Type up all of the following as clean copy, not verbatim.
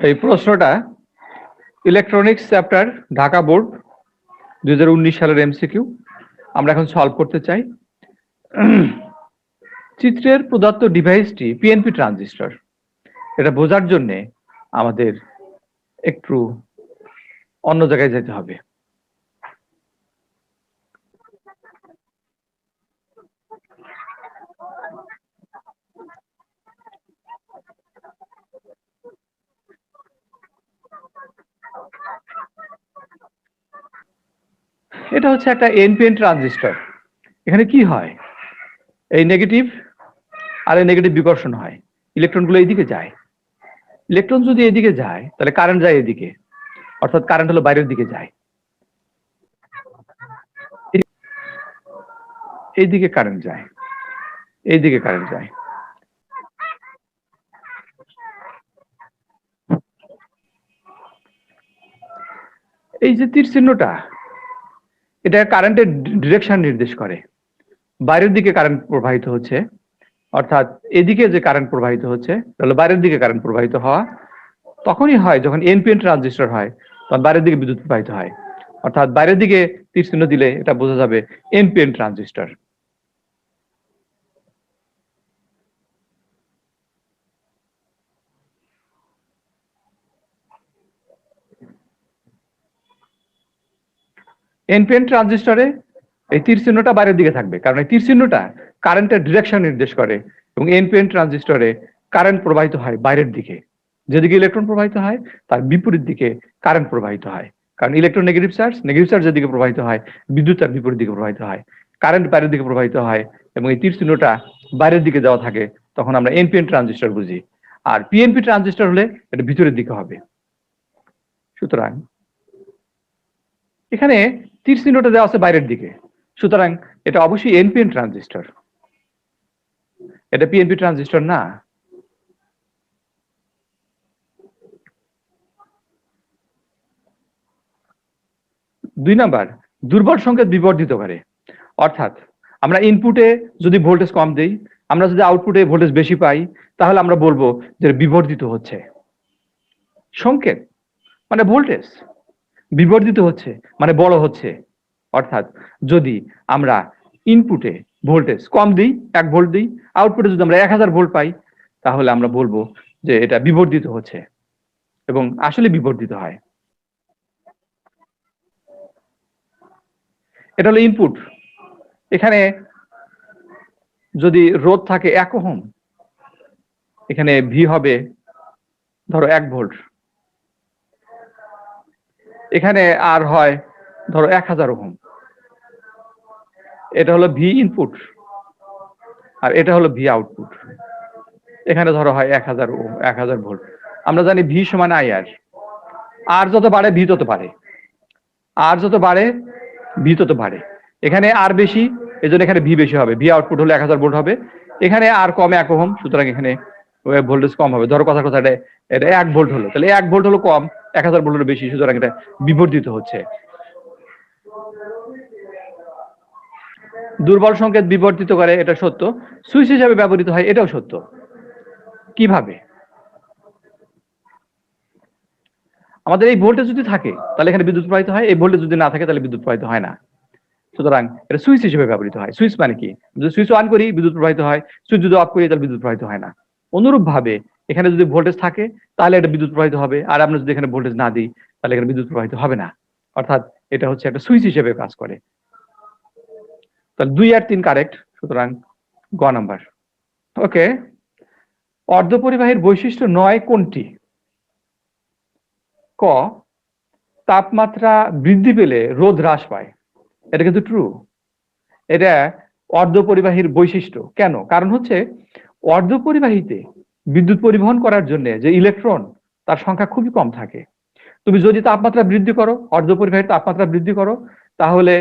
এই প্রশ্নটা electronics chapter Dhaka board 2019 সালের এমসিকিউ। আমরা এখন সলভ করতে চাই। চিত্রের প্রদত্ত ডিভাইসটি পিএনপি ট্রানজিস্টর। এটা বোঝার জন্য আমাদের একটু অন্য জায়গায় যেতে হবে। এটা হচ্ছে একটা এনপিএন ট্রানজিস্টর। এখানে কি হয়, এই নেগেটিভ আর এই নেগেটিভ বিকর্ষণ হয়, ইলেকট্রনগুলো এইদিকে যায়। ইলেকট্রন যদি এদিকে যায় তাহলে কারেন্ট যায় এদিকে, অর্থাৎ কারেন্ট হলো বাইরের দিকে যায়। এইদিকে কারেন্ট যায়, এইদিকে কারেন্ট যায়। এই যে তীর চিহ্নটা, এটা কারেন্টের ডিরেকশন নির্দেশ করে। বাইরের দিকে কারেন্ট প্রবাহিত হচ্ছে, অর্থাৎ এদিকে যে কারেন্ট প্রবাহিত হচ্ছে তাহলে বাইরের দিকে কারেন্ট প্রবাহিত হওয়া তখনই হয় যখন এনপিএন ট্রানজিস্টর হয়, তখন বাইরের দিকে বিদ্যুৎ প্রবাহিত হয়। অর্থাৎ বাইরের দিকে তীর চিহ্ন দিলে এটা বোঝা যাবে এনপিএন ট্রানজিস্টর। এনপিএন ট্রানজিস্টরে এই তীর চিহ্নটা বাইরের দিকে থাকবে, কারণ এই তীর চিহ্নটা কারেন্টের ডিরেকশন নির্দেশ করে, এবং এনপিএন ট্রানজিস্টরে কারেন্ট প্রবাহিত হয় বাইরের দিকে। যেদিকে ইলেকট্রন প্রবাহিত হয় তার বিপরীত দিকে কারেন্ট প্রবাহিত হয়, কারণ ইলেকট্রন নেগেটিভ চার্জ যেদিকে প্রবাহিত হয় বিদ্যুৎ তার বিপরীত দিকে প্রবাহিত হয়, কারেন্ট বাইরের দিকে প্রবাহিত হয় এবং এই তীর চিহ্নটা বাইরের দিকে যাওয়া থাকে, তখন আমরা এনপিএন ট্রানজিস্টর বুঝি। আর পিএনপি ট্রানজিস্টর হলে এটা ভিতরের দিকে হবে। সুতরাং এখানে তীর চিহ্নটা দেওয়া আছে বাইরের দিকে, সুতরাং এটা অবশ্যই এনপিএন ট্রানজিস্টর, এটা পিএনপি ট্রানজিস্টর না। দুই নাম্বার, দুর্বল সংকেত বিবর্ধিত করে। অর্থাৎ আমরা ইনপুটে যদি ভোল্টেজ কম দেই, আমরা যদি আউটপুটে ভোল্টেজ বেশি পাই, তাহলে আমরা বলবো যে বিবর্ধিত হচ্ছে। সংকেত মানে ভোল্টেজ, বিবর্ধিত হচ্ছে মানে বড় হচ্ছে। অর্থাৎ যদি আমরা ইনপুটে ভোল্টেজ কম দিই, 1 ভোল্ট দিই, আউটপুটে যদি আমরা 1000 ভোল্ট পাই, তাহলে আমরা বলবো যে এটা বিবর্ধিত হচ্ছে, এবং আসলে বিবর্ধিত হয়। এটা হলো ইনপুট। এখানে যদি রোধ থাকে 1 ওহম, এখানে ভি হবে ধরো 1 ভোল্ট, এখানে আর হয় ধরো 1000 ওহম। এটা হলো ভি ইনপুট আর এটা হলো ভি আউটপুট। এখানে ধরো হয় 1000 ওহম, 1000 ভোল্ট। আমরা জানি ভি সমান আই আর, আর যত বাড়ে ভি তত বাড়ে, আর যত বাড়ে ভি তত বাড়ে। এখানে আর বেশি, এজন্য এখানে ভি বেশি হবে, ভি আউটপুট হলো 1000 ভোল্ট হবে। এখানে আর কমে 1 ওহম, সুতরাং এখানে ভোল্টেজ কম হবে। ধরো কথা কথা এটা 1 ভোল্ট হলো, তাহলে 1 ভোল্ট হলো কম, 1000 ভোল্ট হলো বেশি, সুতরাং এটা বিবর্ধিত হচ্ছে। দুর্বল সংকেত বিবর্ধিত করে, এটা সত্য। সুইচ হিসাবে ব্যবহৃত হয়, এটাও সত্য। কিভাবে? আমাদের এই ভোল্টেজ যদি থাকে তাহলে এখানে বিদ্যুৎ প্রবাহিত হয়, এই ভোল্টেজ যদি না থাকে তাহলে বিদ্যুৎ প্রবাহিত হয় না। সুতরাং এটা সুইচ হিসেবে ব্যবহৃত হয়। সুইচ মানে কি? যদি সুইচ অন করি বিদ্যুৎ প্রবাহিত হয়, সুইচ যদি অফ করি তাহলে বিদ্যুৎ প্রবাহিত হয় না। অনুরূপ ভাবে এখানে যদি ভোল্টেজ থাকে তাহলে এটা বিদ্যুৎ প্রবাহিত হবে, আর আমরা যদি এখানে ভোল্টেজ না দিই তাহলে এখানে বিদ্যুৎ প্রবাহিত হবে না। অর্থাৎ এটা হচ্ছে একটা সুইচ হিসেবে কাজ করে। তাহলে 2 আর 3 কারেক্ট, সুতরাং গ নাম্বার। ওকে, অর্ধপরিবাহীর বৈশিষ্ট্য 9 কোনটি? ক, তাপমাত্রা বৃদ্ধি পেলে রোধ হ্রাস পায়। এটা কিন্তু ট্রু। এটা অর্ধপরিবাহীর বৈশিষ্ট্য। কেন? কারণ হচ্ছে অর্ধপরিবাহীতে বিদ্যুৎ পরিবহন করার জন্য যে ইলেকট্রন, তার সংখ্যা খুবই কম থাকে। তুমি যদি তাপমাত্রা বৃদ্ধি করো, অর্ধপরিবাহীর তাপমাত্রা বৃদ্ধি করো, তাহলে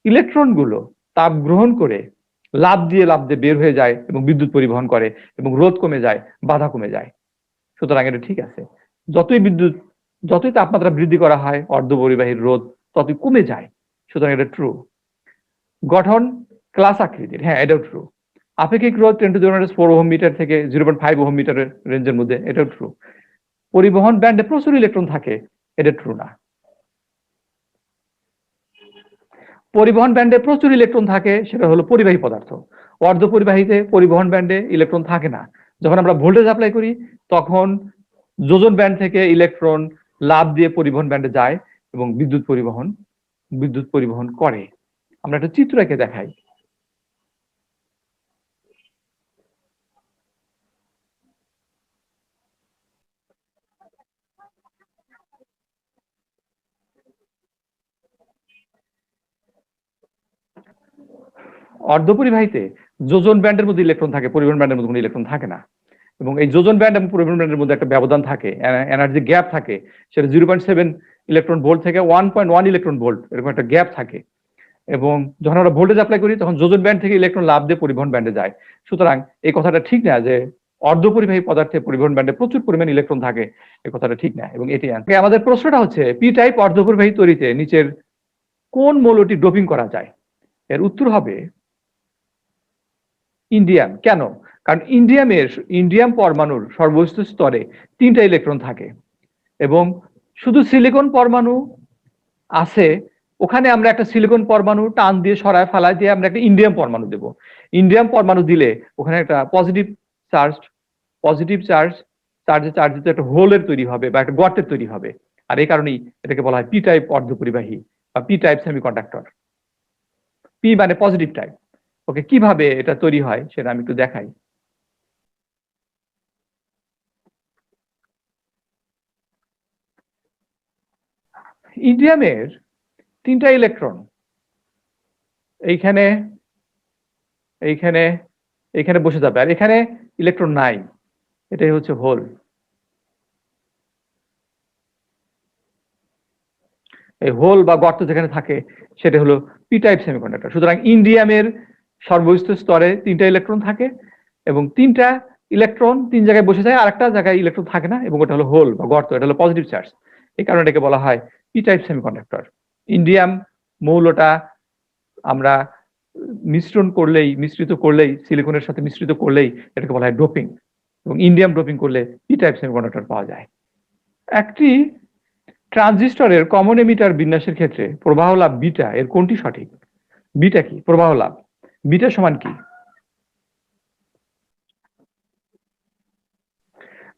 ইলেকট্রনগুলো তাপ গ্রহণ করে লাফ দিয়ে বের হয়ে যায় এবং বিদ্যুৎ পরিবহন করে, এবং রোধ কমে যায়, বাধা কমে যায়। সুতরাং এটা ঠিক আছে। যতই তাপমাত্রা বৃদ্ধি করা হয় অর্ধপরিবাহীর রোধ ততই কমে যায়, সুতরাং এটা ট্রু। গঠন ক্লাস আকৃতির, হ্যাঁ এটাও ট্রু। আপেক্ষিক রোধ 10⁻⁴ ওহম মিটার থেকে 0.5 ওহম মিটারের রেঞ্জের মধ্যে, এটাও ট্রু। পরিবহন ব্যান্ডে প্রচুর ইলেকট্রন থাকে, এটা ট্রু না। পরিবহন ব্যান্ডে প্রচুর ইলেকট্রন থাকে, সেটা হলো পরিবাহী পদার্থ। অর্ধপরিবাহীতে পরিবহন ব্যান্ডে ইলেকট্রন থাকে না। যখন আমরা ভোল্টেজ অ্যাপ্লাই করি তখন যোজন ব্যান্ড থেকে ইলেকট্রন লাফ দিয়ে পরিবহন ব্যান্ডে যায় এবং বিদ্যুৎ পরিবহন করে। আমরা একটা চিত্র এঁকে দেখাই। অর্ধপরিবাহীতে যোজন ব্যান্ডের মধ্যে ইলেকট্রন থাকে, পরিবহন ব্যান্ডের মধ্যে কোনো ইলেকট্রন থাকে না। এবং এই যোজন ব্যান্ড এবং পরিবহন ব্যান্ডের মধ্যে একটা ব্যবধান থাকে, এনার্জি গ্যাপ থাকে। সেটা 0.7 ইলেকট্রন ভোল্ট থেকে 1.1 ইলেকট্রন ভোল্ট, এরকম একটা গ্যাপ থাকে। এবং যখন আমরা ভোল্টেজ অ্যাপ্লাই করি তখন যোজন ব্যান্ড থেকে ইলেকট্রন লাফ দিয়ে পরিবহন ব্যান্ডে যায়। সুতরাং এই কথাটা ঠিক না যে অর্ধপরিবাহী পদার্থে পরিবহন ব্যান্ডে প্রচুর পরিমাণ ইলেকট্রন থাকে, এই কথাটা ঠিক না। এবং এটি আমাদের প্রশ্নটা হচ্ছে, পি টাইপ অর্ধপরিবাহী তড়িতে নিচের কোন মৌলটি ডোপিং করা যায়? এর উত্তর হবে ইন্ডিয়াম। কেন? কারণ ইন্ডিয়াম পরমাণুর সর্বোচ্চ স্তরে 3টা ইলেকট্রন থাকে এবং শুধু সিলিকন পরমাণু আছে, ওখানে আমরা একটা সিলিকন পরমাণু টান দিয়ে সরায় ফেলায় দিয়ে আমরা একটা ইন্ডিয়াম পরমাণু দেব। ইন্ডিয়াম পরমাণু দিলে ওখানে একটা চার্জে একটা হোলের তৈরি হবে বা একটা গর্তের তৈরি হবে। আর এই কারণেই এটাকে বলা হয় পি টাইপ অর্ধপরিবাহী বা পি টাইপ সেমিকন্ডাক্টর। পি মানে পজিটিভ টাইপ। ওকে, কিভাবে এটা তৈরি হয় সেটা আমি একটু দেখাই। ইন্ডিয়ামের 3টা ইলেকট্রন এইখানে এইখানে এইখানে বসে যাবে, আর এখানে ইলেকট্রন নাই। এটাই হচ্ছে হোল। এই হোল বা গর্ত যেখানে থাকে সেটা হলো পি টাইপ সেমিকন্ডাক্টর। সুতরাং ইন্ডিয়ামের সর্বোচ্চ স্তরে 3টা ইলেকট্রন থাকে এবং 3টা ইলেকট্রন 3 জায়গায় বসে যায়, আরেকটা জায়গায় ইলেকট্রন থাকে না, এবং ওটা হলো হোল বা গর্ত, এটা হলো পজিটিভ চার্জ। এই কারণে এটাকে বলা হয় পি টাইপ সেমিকন্ডাক্টর। ইন্ডিয়াম মৌলটা আমরা মিশ্রিত করলেই সিলিকনের সাথে মিশ্রিত করলেই এটাকে বলা হয় ডোপিং, এবং ইন্ডিয়াম ডোপিং করলে পি টাইপ সেমিকন্ডাক্টর পাওয়া যায়। একটি ট্রানজিস্টরের কমন এমিটার বিন্যাসের ক্ষেত্রে প্রবাহ লাভ বিটা এর কোনটি সঠিক? বিটা কি? প্রবাহ লাভ বিটা সমান কি?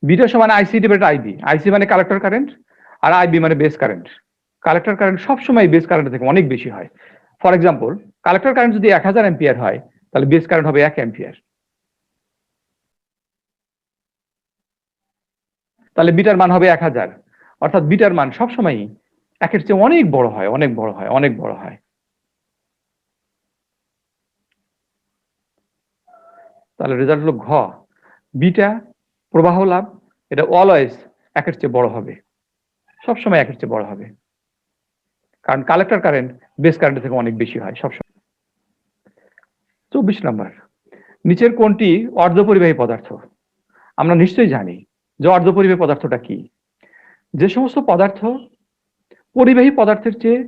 বিটা সমান আইসি ডিভাইডেড আইবি। আইসি মানে কালেক্টর কারেন্ট আর আইবি মানে বেস কারেন্ট। কালেক্টর কারেন্ট সবসময় বেস কারেন্ট থেকে অনেক বেশি হয়। ফর এক্সাম্পল, কালেক্টর কারেন্ট যদি 1000 অ্যাম্পিয়ার হয় তাহলে বেস কারেন্ট হবে 1 অ্যাম্পিয়ার। তাহলে বিটার মান হবে 1000, অর্থাৎ বিটার মান সবসময়ই একের চেয়ে অনেক বড় হয়, অনেক বড় হয়, অনেক বড় হয়। তাহলে রেজাল্ট হলো ঘ, বিটা প্রবাহ লাভ এটা অলওয়েজ একের চেয়ে বড় হবে, সবসময় একের চেয়ে বড় হবে, কারণ কালেক্টর কারেন্ট বেস কারেন্ট থেকে অনেক বেশি হয় সবসময়। 24 নম্বর, নিচের কোনটি অর্ধপরিবাহী পদার্থ? আমরা নিশ্চয়ই জানি যে অর্ধপরিবাহী পদার্থটা কি। যে সমস্ত পদার্থ পরিবাহী পদার্থের চেয়ে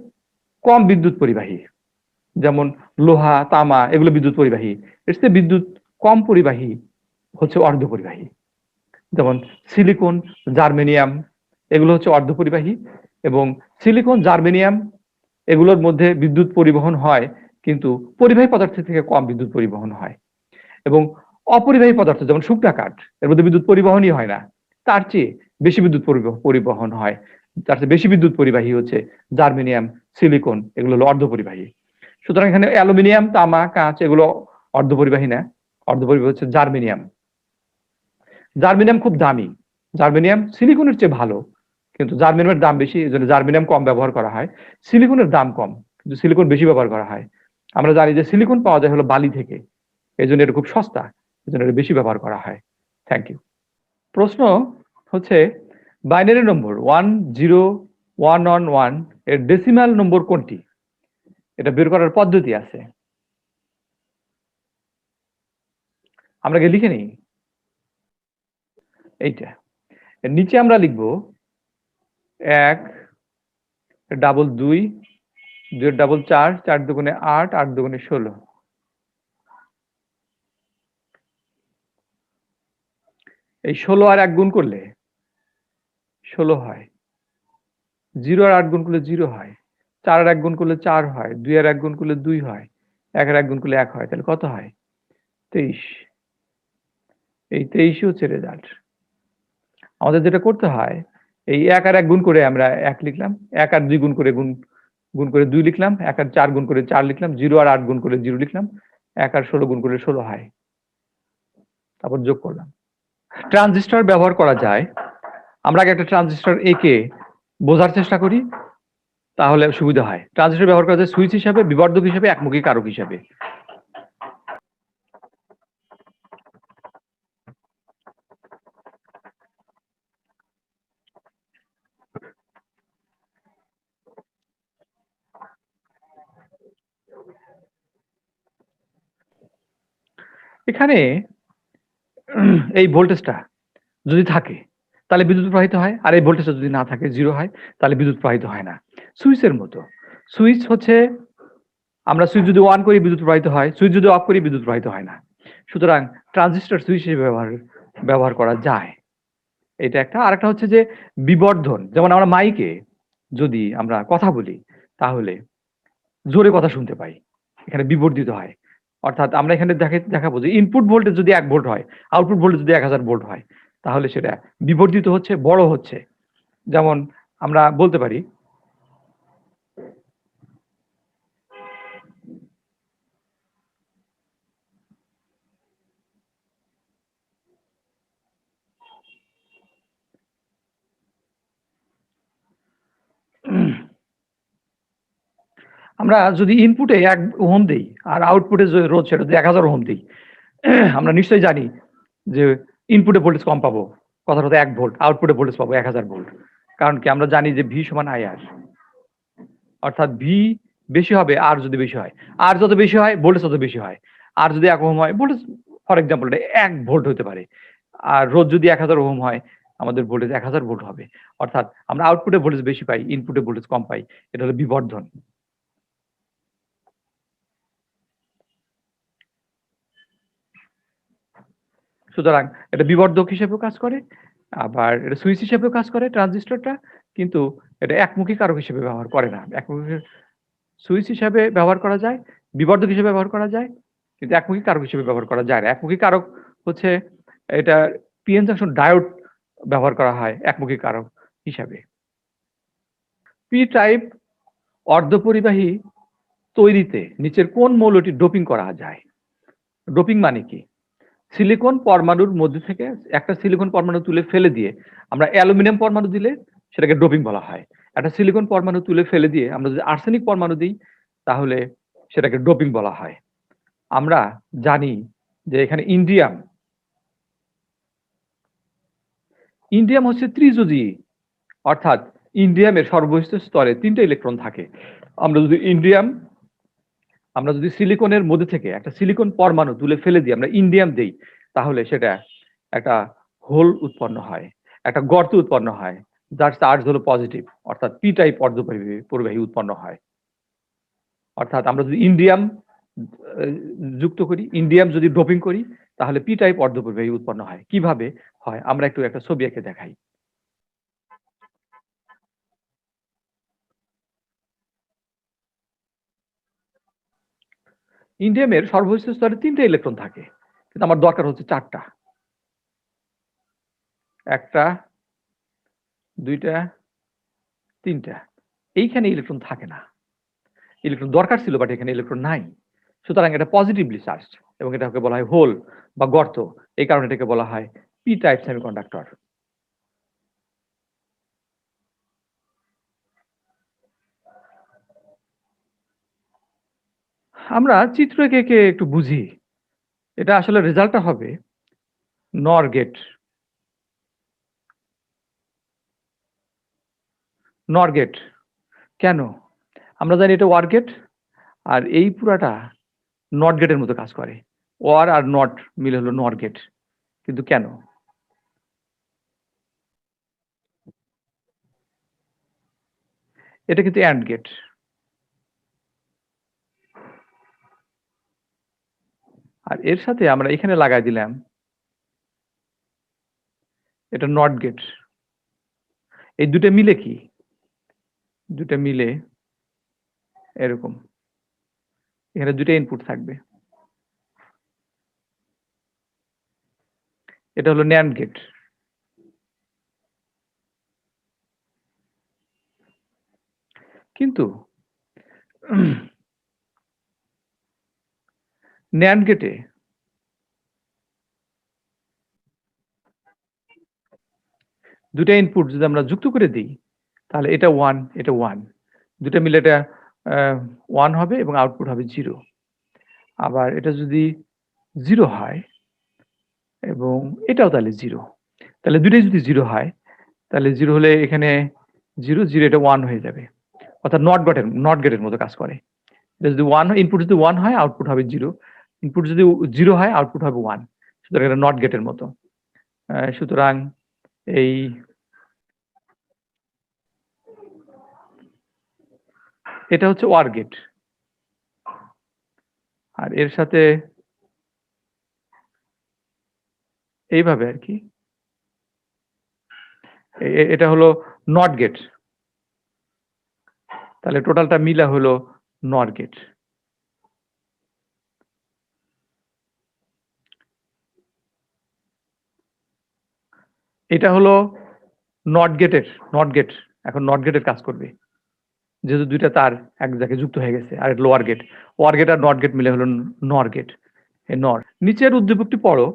কম বিদ্যুৎ পরিবাহী, যেমন লোহা, তামা, এগুলো বিদ্যুৎ পরিবাহী, এর চেয়ে বিদ্যুৎ কম পরিবাহী হচ্ছে অর্ধপরিবাহী। যেমন সিলিকন, জার্মেনিয়াম, এগুলো হচ্ছে অর্ধপরিবাহী, এবং সিলিকন, জার্মেনিয়াম এগুলোর মধ্যে বিদ্যুৎ পরিবহন হয়, কিন্তু পরিবাহী পদার্থের থেকে কম বিদ্যুৎ পরিবহন হয়। এবং অপরিবাহী পদার্থ যেমন শুকনা কাঠ, এর মধ্যে বিদ্যুৎ পরিবহনই হয় না, তার চেয়ে বেশি বিদ্যুৎ পরিবহন হয়। তার চেয়ে বেশি বিদ্যুৎ পরিবাহী হচ্ছে জার্মেনিয়াম, সিলিকন, এগুলো হলো অর্ধপরিবাহী। সুতরাং এখানে অ্যালুমিনিয়াম, তামা, কাঁচ এগুলো অর্ধপরিবাহী না, অর্ধপরিবাহী হচ্ছে জার্মেনিয়াম। জার্মেনিয়াম খুব দামি, জার্মেনিয়াম সিলিকনের চেয়ে ভালো, কিন্তু জার্মেনিয়ামের দাম বেশি, এই জন্য জার্মেনিয়াম কম ব্যবহার করা হয়। সিলিকনের দাম কম, কিন্তু সিলিকন বেশি ব্যবহার করা হয়। আমরা জানি যে সিলিকন পাওয়া যায় হলো বালি থেকে, এই জন্য এটা খুব সস্তা, এই জন্য এটা বেশি ব্যবহার করা হয়। Thank you. প্রশ্ন হচ্ছে, বাইনারি নম্বর 10111 এর ডেসিমাল নম্বর কোনটি? এটা বের করার পদ্ধতি আছে, আমরা গিয়ে লিখে নিই। এইটা এর নিচে আমরা লিখব 1 ডাবল 2, 2 ডাবল 4, 4 দুগুণে 8, 8 দুগুণে 16। এই 16 আর 1 গুণ করলে 16 হয়, 0 আর 8 গুণ করলে 0 হয়, 4 আর 1 গুণ করলে 4 হয়, 2 আর 1 গুণ করলে 2 হয়, 1 আর 1 গুণ করলে 1 হয়, তাহলে কত হয়? 23। এই 23 হচ্ছে রেজাল্ট। আমাদের যেটা করতে হয়, এই 1 আর 1 গুণ করে আমরা 1 লিখলাম, 1 আর 2 গুণ করে গুণ করে 2 লিখলাম, 1 আর 4 গুণ করে 4 লিখলাম, 0 আর 8 গুণ করে 0 লিখলাম, 1 আর 16 গুণ করে 16 হয়। তারপর যোগ করলাম। ট্রানজিস্টর ব্যবহার করা যায়। আমরা আগে একটা ট্রানজিস্টর এঁকে বোঝার চেষ্টা করি, তাহলে সুবিধা হয়। ট্রানজিস্টর ব্যবহার করা যায় সুইচ হিসাবে, বিবর্ধক হিসাবে, একমুখী কারক হিসাবে। এখানে এই ভোল্টেজটা যদি থাকে তাহলে বিদ্যুৎ প্রবাহিত হয়, আর এই ভোল্টেজটা যদি না থাকে 0 হয় তাহলে বিদ্যুৎ প্রবাহিত হয় না। সুইচের মতো। সুইচ হচ্ছে আমরা সুইচ যদি অন করি বিদ্যুৎ প্রবাহিত হয়, সুইচ যদি অফ করি বিদ্যুৎ প্রবাহিত হয় না। সুতরাং ট্রানজিস্টর সুইচ হিসেবে ব্যবহার করা যায়। এটা একটা। আরেকটা হচ্ছে যে বিবর্ধন। যেমন আমরা মাইকে যদি আমরা কথা বলি তাহলে জোরে কথা শুনতে পাই। এখানে বিবর্ধিত হয়। অর্থাৎ আমরা এখানে দেখাবো যে ইনপুট ভোল্টেজ যদি 1 ভোল্ট হয়, আউটপুট ভোল্টেজ যদি 1000 ভোল্ট হয়, তাহলে সেটা বিবর্ধিত হচ্ছে, বড় হচ্ছে। যেমন আমরা বলতে পারি আমরা যদি ইনপুটে 1 ওহম দেই আর আউটপুটে যে রোধ সেটা যদি 1000 ওহম দেই, আমরা নিশ্চয়ই জানি যে ইনপুটে ভোল্টেজ কম পাবো। কথাটা হতো 1 ভোল্ট, আউটপুটে ভোল্টেজ পাবো 1000 ভোল্ট। কারণ কি আমরা জানি যে V সমান IR। অর্থাৎ V বেশি হবে R যদি বেশি হয়। R যত বেশি হয় ভোল্টেজ তত বেশি হয়। R যদি 1 ওহম হয় ভোল্টেজ ফর এক্সাম্পল 1 ভোল্ট হতে পারে। আর রোধ যদি 1000 ওহম হয় আমাদের ভোল্টেজ 1000 ভোল্ট হবে। অর্থাৎ আমরা আউটপুটে ভোল্টেজ বেশি পাই, ইনপুটে ভোল্টেজ কম পাই। এটা হলো বিবর্ধন। সুতরাং এটা বিবর্ধক হিসেবেও কাজ করে, আবার এটা সুইচ হিসেবেও কাজ করে ট্রানজিস্টরটা, কিন্তু এটা একমুখী কারক হিসেবে ব্যবহার করে না। একমুখী সুইচ হিসাবে ব্যবহার করা যায়, বিবর্ধক হিসেবে ব্যবহার করা যায়, কিন্তু একমুখী কারক হিসেবে ব্যবহার করা যায় না। একমুখী কারক হচ্ছে এটা পিএন জাংশন ডায়োড ব্যবহার করা হয় একমুখী কারক হিসাবে। পি টাইপ অর্ধপরিবাহী তৈরিতে নিচের কোন মৌলটি ডোপিং করা যায়? ডোপিং মানে কি? সিলিকন পরমাণুর মধ্যে থেকে একটা সিলিকন পরমাণু তুলে ফেলে দিয়ে আমরা অ্যালুমিনিয়াম পরমাণু দিলে সেটাকে ডোপিং বলা হয়। একটা সিলিকন পরমাণু তুলে ফেলে দিয়ে আমরা যদি আর্সেনিক পরমাণু দিই তাহলে সেটাকে ডোপিং বলা হয়। আমরা জানি যে এখানে ইন্ডিয়াম হচ্ছে ত্রিযোজী, অর্থাৎ ইন্ডিয়ামের সর্বনিম্ন স্তরে 3টা ইলেকট্রন থাকে। আমরা যদি সিলিকনের মধ্যে থেকে একটা সিলিকন পরমাণু তুলে ফেলে দিই, আমরা ইন্ডিয়াম দেই, তাহলে সেটা একটা হোল উৎপন্ন হয়, একটা গর্ত উৎপন্ন হয়, যার চার্জ হলো পজিটিভ, অর্থাৎ পি টাইপ অর্ধপরিবাহী উৎপন্ন হয়। অর্থাৎ আমরা যদি ইন্ডিয়াম যুক্ত করি, ইন্ডিয়াম যদি ডোপিং করি, তাহলে পি টাইপ অর্ধপরিবাহী উৎপন্ন হয়। কিভাবে হয় আমরা একটু একটা ছবি এঁকে দেখাই। ইন্ডিয়ামের সর্বোচ্চ স্তরে 3টে ইলেকট্রন থাকে, কিন্তু আমার দরকার হচ্ছে 4টা। 1টা, 2টা, 3টা। এইখানে ইলেকট্রন থাকে না। ইলেকট্রন দরকার ছিল, বাট এখানে ইলেকট্রন নাই। সুতরাং এটা পজিটিভলি চার্জড এবং এটাকে বলা হয় হোল বা গর্ত। এই কারণে এটাকে বলা হয় পি টাইপ সেমিকন্ডাক্টর। আমরা চিত্র এঁকে একটু বুঝি। এটা আসলে রেজাল্টটা হবে নর গেট। নর গেট কেন? আমরা জানি এটা ওয়ার গেট, আর এই পুরাটা নট গেটের মতো কাজ করে। ওয়ার আর নট মিলে হলো নর গেট। কিন্তু কেন? এটা কিন্তু অ্যান্ড গেট। আর এর সাথে আমরা এখানে লাগাই দিলাম এটা নট গেট। এই দুটো মিলে কি, দুটো মিলে এরকম, এখানে দুটো ইনপুট থাকবে। এটা হলো ন্যান্ড গেট। কিন্তু ন্যান্ড গেটে দুটা ইনপুট যদি আমরা যুক্ত করে দিই, তাহলে এটা 1, এটা 1, দুটো মিলে এটা 1 হবে এবং আউটপুট হবে 0। আবার এটা যদি 0 হয় এবং এটাও তাহলে 0, তাহলে দুটোই যদি 0 হয়, তাহলে 0 হলে এখানে 0, 0 এটা 1 হয়ে যাবে। অর্থাৎ নট গেটের মতো কাজ করে। এটা যদি 1 ইনপুট যদি 1 হয়, আউটপুট হবে 0, ইনপুট যদি 0 হয়, আউটপুট হবে 1। সুতরাং এটা নট গেটের মতো। সুতরাং এই এটা হচ্ছে ওয়ার গেট। আর এর সাথে এইভাবে আর কি, এটা হলো নট গেট। তাহলে টোটালটা মিলা হলো নট গেট। এটা হলো নট গেটের, নট গেট এখন নট গেটের কাজ করবে, যেহেতু দুইটা তার এক জায়গায় যুক্ত হয়ে গেছে। আর লোয়ার গেট, ওয়ার গেট আর নট গেট মিলে হলো নর গেট। এই নর। নিচের উদ্দীপকটি পড়ো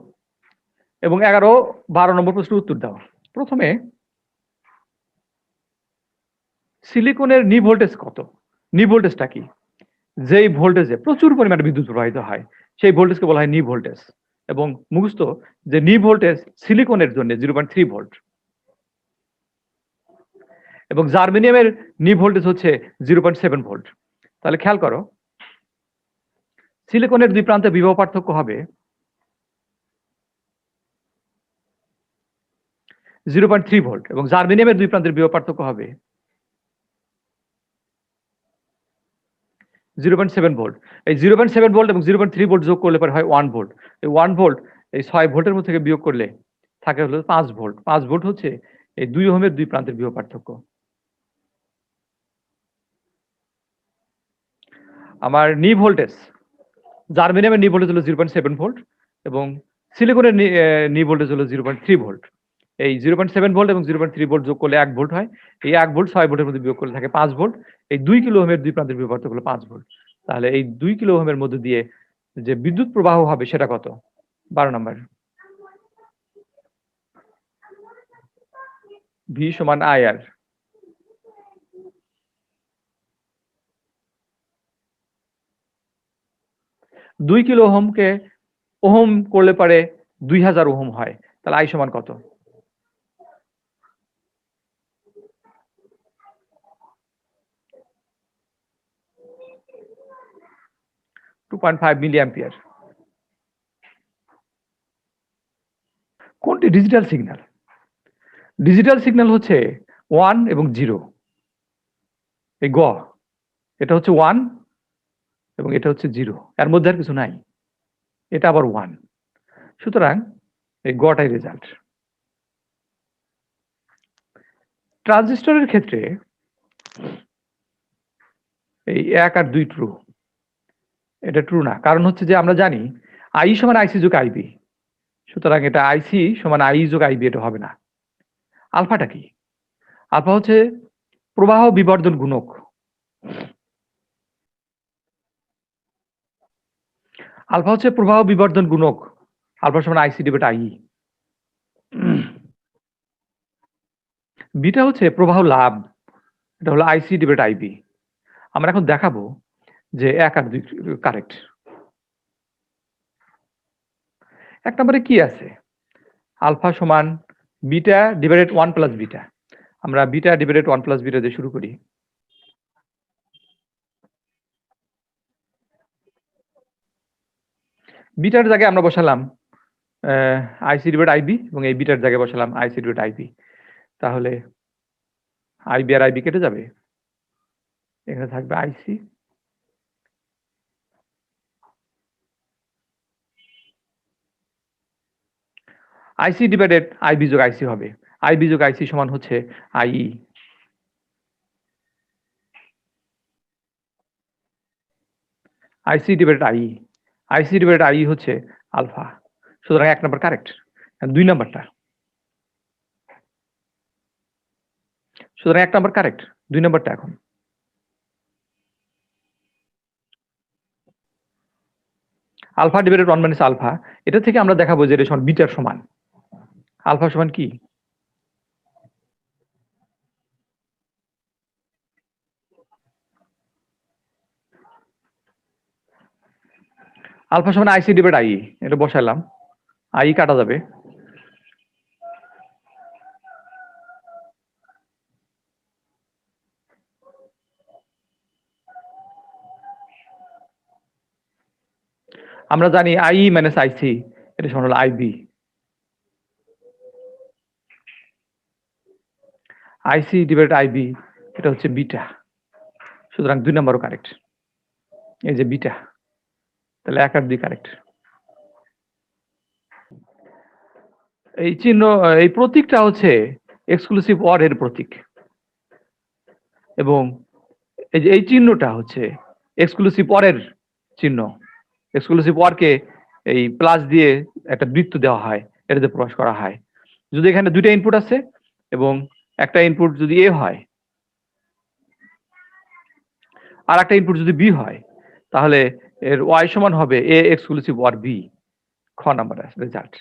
এবং 11-12 নম্বর প্রশ্নের উত্তর দাও। প্রথমে সিলিকনের নি ভোল্টেজ কত? নি ভোল্টেজটা কি? যেই ভোল্টেজে প্রচুর পরিমাণে বিদ্যুৎ প্রবাহিত হয়, সেই ভোল্টেজকে বলা হয় নি ভোল্টেজ। এবং মুখস্থ যে নি ভোল্টেজ সিলিকনের জন্য 0.3 ভোল্ট এবং জার্মেনিয়ামের নি ভোল্টেজ হচ্ছে 0.7 ভোল্ট। তাহলে খেয়াল করো, সিলিকনের দুই প্রান্তে বিভব পার্থক্য হবে 0.3 ভোল্ট এবং জার্মেনিয়ামের দুই প্রান্তের বিভব পার্থক্য হবে 0.7 ভোল্ট। এই 0.7 ভোল্ট এবং 0.3 ভোল্ট যোগ করলে পরে হয় 1 ভোল্ট। এই 1 ভোল্ট এই 6 ভোল্টের মধ্যে থেকে বিয়োগ করলে থাকে হলো 5 ভোল্ট। 5 ভোল্ট হচ্ছে এই 2 ওহমের দুই প্রান্তের বিভব পার্থক্য। আমার নি ভোল্টেজ, জার্মেনিয়ামের নি ভোল্টেজ হলো 0.7 ভোল্ট এবং সিলিকনের নি ভোল্টেজ হলো 0.3 ভোল্ট। এই 0.7 ভোল্ট এবং 0.3 ভোল্ট যোগ করলে 1 ভোল্ট হয়। এই 1 ভোল্ট 6 ভোল্টের মধ্যে বিয়োগ করলে থাকে 5 ভোল্ট। এই 2 কিলো ওহমের দুই প্রান্তের বিভব পার্থক্য হলো 5 ভোল্ট। তাহলে এই 2 কিলো ওহমের মধ্যে দিয়ে যে বিদ্যুৎ প্রবাহ হবে সেটা কত? 12 নম্বর। ভি সমান আইআর। 2 কিলো ওহমকে ওহম করলে পারে 2000 ওহম হয়। তাহলে আই সমান কত? 2.5 মিলি অ্যাম্পিয়ার। কোনটি ডিজিটাল সিগন্যাল? ডিজিটাল সিগন্যাল হচ্ছে 1 এবং 0। এই গ, এটা হচ্ছে 1 এবং এটা হচ্ছে 0, এর মধ্যে আর কিছু নাই। এটা আবার 1, সুতরাং এই গটাই রেজাল্ট। ট্রানজিস্টরের ক্ষেত্রে এই 1 আর 2 ট্রু। এটা ট্রু না, কারণ হচ্ছে যে আমরা জানি আই সমান আইসি যোগ আইবি, সুতরাং এটা আইসি সমান আই যোগ আইবি, এটা হবে না। আলফাটা কি? আলফা হচ্ছে প্রবাহ বিবর্ধন গুণক। আলফা হচ্ছে প্রবাহ বিবর্ধন গুণক। আলফা সমান আইসি ডিভাইড আই। বিটা হচ্ছে প্রবাহ লাভ, এটা হলো আইসি ডিভাইড আইবি। আমরা এখন দেখাবো যে 1 আর 2 কারেক্ট। 1 নম্বরে কি আছে? আলফা সমান বিটা ডিভাইডেড 1 প্লাস বিটা। আমরা বিটা ডিভাইডেড 1 প্লাস বিটা দিয়ে শুরু করি। বিটার জায়গায় আমরা বসালাম আইসি ডিভাইড আইবি এবং এই বিটার জায়গায় বসালাম আইসি ডিভাইড আইবি। তাহলে আইবি আর আইবি কেটে যাবে, এখানে থাকবে আইসি। আইসি ডিভাইডেড আইবি যোগ আইসি হবে। আইবি যোগ আইসি সমান হচ্ছে আইই। আইসি ডিভাইডেড আইই, আইসি ডিভাইডেড আইই হচ্ছে আলফা। সুতরাং 1 নাম্বার কারেক্ট। 2 নাম্বারটা, সুতরাং 1 নাম্বার কারেক্ট, 2 নাম্বারটা এখন। আলফা ডিভাইডেড 1 মাইনাস আলফা, এটা থেকে আমরা দেখাবো যে এটা সমান বিটার সমান। আলফা সমান কি? আলফা সমান আইসি ডিভাইড আই, এটা বসাইলাম, আই কাটা যাবে। আমরা জানি আই মাইনাস আইসি এটা সমান হলো আইবি। আইসি ডিভাইড আইবি এটা হচ্ছে বিটা। সুতরাং 2 নাম্বারও কারেক্ট। এই যে বিটা, তাহলে 1 আর 2 কারেক্ট। এই চিহ্ন, এই প্রতীকটা হচ্ছে এক্সক্লুসিভ অর এর প্রতীক, এবং এই যে এই চিহ্নটা হচ্ছে এক্সক্লুসিভ অর এর চিহ্ন। এক্সক্লুসিভ অর কে এই প্লাস দিয়ে একটা বৃত্ত দেওয়া হয়, এটাতে প্রকাশ করা হয়। যদি এখানে 2টা ইনপুট আছে এবং একটা ইনপুট যদি এ হয় আর একটা ইনপুট যদি বি হয়, তাহলে এর ওয়াই সমান হবে এ এক্সক্লুসিভ অর বি। খ নাম্বার রেজাল্ট।